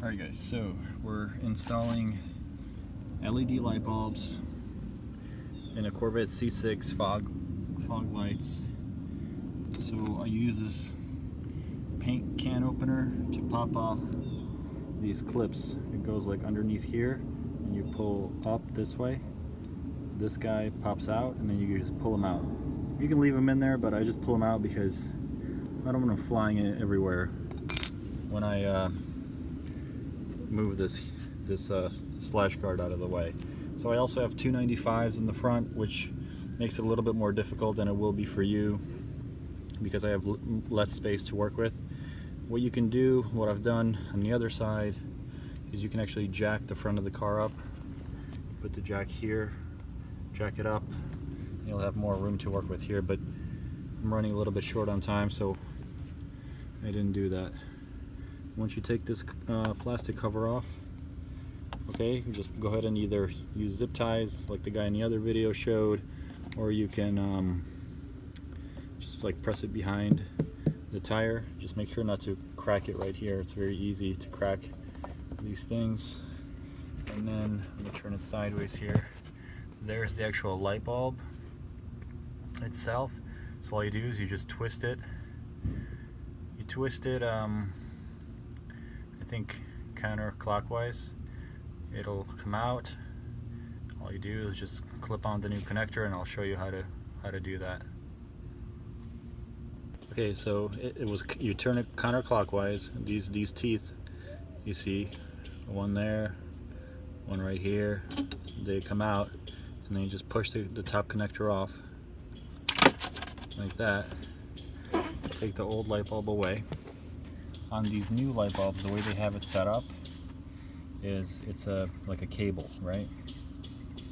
Alright guys, so we're installing LED light bulbs in a Corvette C6 fog lights. So I use this paint can opener to pop off these clips. It goes like underneath here and you pull up this way. This guy pops out and then you just pull them out. You can leave them in there, but I just pull them out because I don't want them flying everywhere when I move this splash guard out of the way. So I also have 295s in the front, which makes it a little bit more difficult than it will be for you because I have less space to work with. What you can do, what I've done on the other side, is you can actually jack the front of the car up. Put the jack here, jack it up, you'll have more room to work with here, but I'm running a little bit short on time, so I didn't do that. Once you take this plastic cover off, okay, you just go ahead and either use zip ties like the guy in the other video showed, or you can just like press it behind the tire. Just make sure not to crack it right here. It's very easy to crack these things. And then let me turn it sideways here. There's the actual light bulb itself. So all you do is you just twist it. You twist it I think counterclockwise. It'll come out. All you do is just clip on the new connector, and I'll show you how to do that. Okay, so you turn it counterclockwise. These teeth, you see, one there, one right here. They come out, and then you just push the top connector off like that. Take the old light bulb away. On these new light bulbs, the way they have it set up is it's like a cable, right?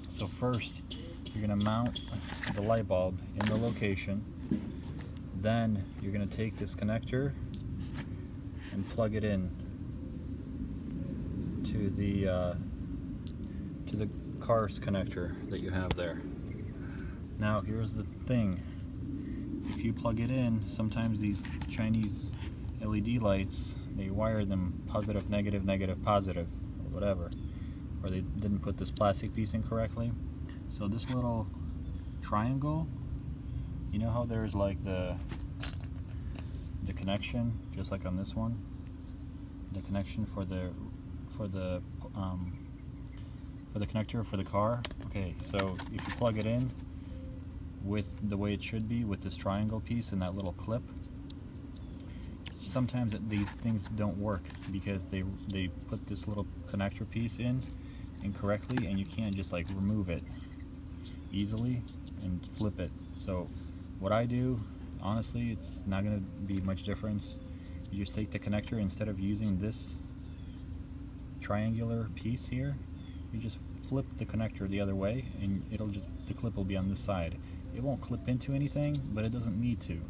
So first you're going to mount the light bulb in the location, then you're going to take this connector and plug it in to the car's connector that you have there. Now here's the thing, if you plug it in, sometimes these Chinese LED lights, they wire them positive, negative, negative, positive, or whatever, or they didn't put this plastic piece in correctly. So this little triangle, you know how there's like the connection, just like on this one, the connection for the connector for the car. Okay, so if you plug it in with the way it should be, with this triangle piece and that little clip, sometimes these things don't work because they put this little connector piece in incorrectly, and you can't just like remove it easily and flip it. So what I do, honestly, it's not going to be much difference. You just take the connector, instead of using this triangular piece here, you just flip the connector the other way, and the clip will be on this side. It won't clip into anything, but it doesn't need to,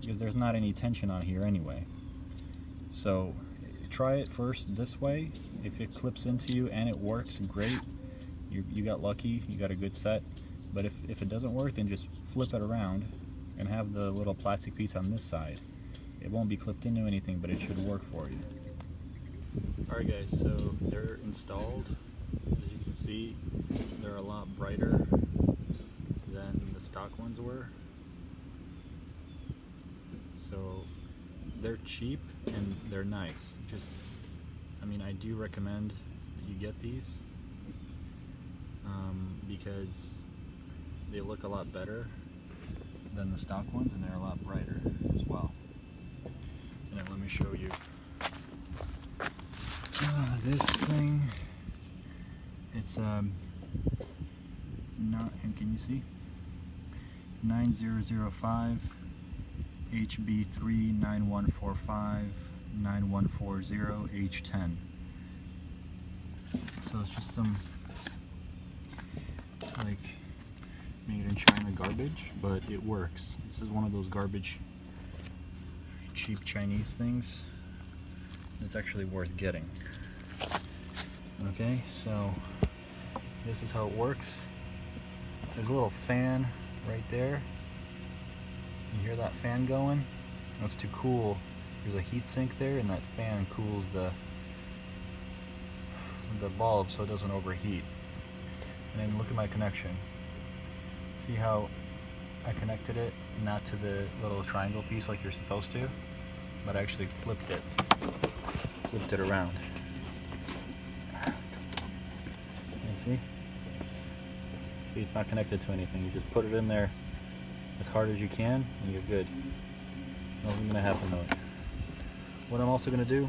because there's not any tension on here anyway. So try it first this way. If it clips into you and it works, great, you got lucky, you got a good set. But if it doesn't work, then just flip it around and have the little plastic piece on this side. It won't be clipped into anything, but it should work for you. Alright guys, so they're installed. As you can see, they're a lot brighter than the stock ones were. So they're cheap and they're nice. I mean, I do recommend that you get these because they look a lot better than the stock ones, and they're a lot brighter as well. And then let me show you this thing. It's not, and can you see? 9005 HB3 9145 9140 H10. So it's just some like made in China garbage, but it works. This is one of those garbage cheap Chinese things. It's actually worth getting. Okay, so this is how it works. There's a little fan right there. You hear that fan going? That's to cool. There's a heat sink there, and that fan cools the the bulb so it doesn't overheat. And then look at my connection. See how I connected it not to the little triangle piece like you're supposed to, but I actually flipped it around. You see? See, it's not connected to anything. You just put it in there as hard as you can and you're good. Nothing's gonna happen to it. What I'm also gonna do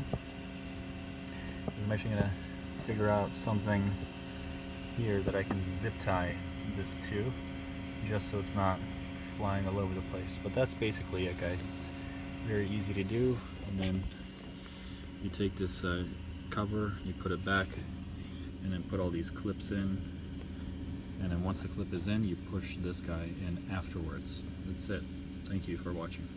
is I'm actually gonna figure out something here that I can zip tie this to, just so it's not flying all over the place. But that's basically it, guys. It's very easy to do. And then you take this cover, you put it back, and then put all these clips in. And then once the clip is in, you push this guy in afterwards. That's it. Thank you for watching.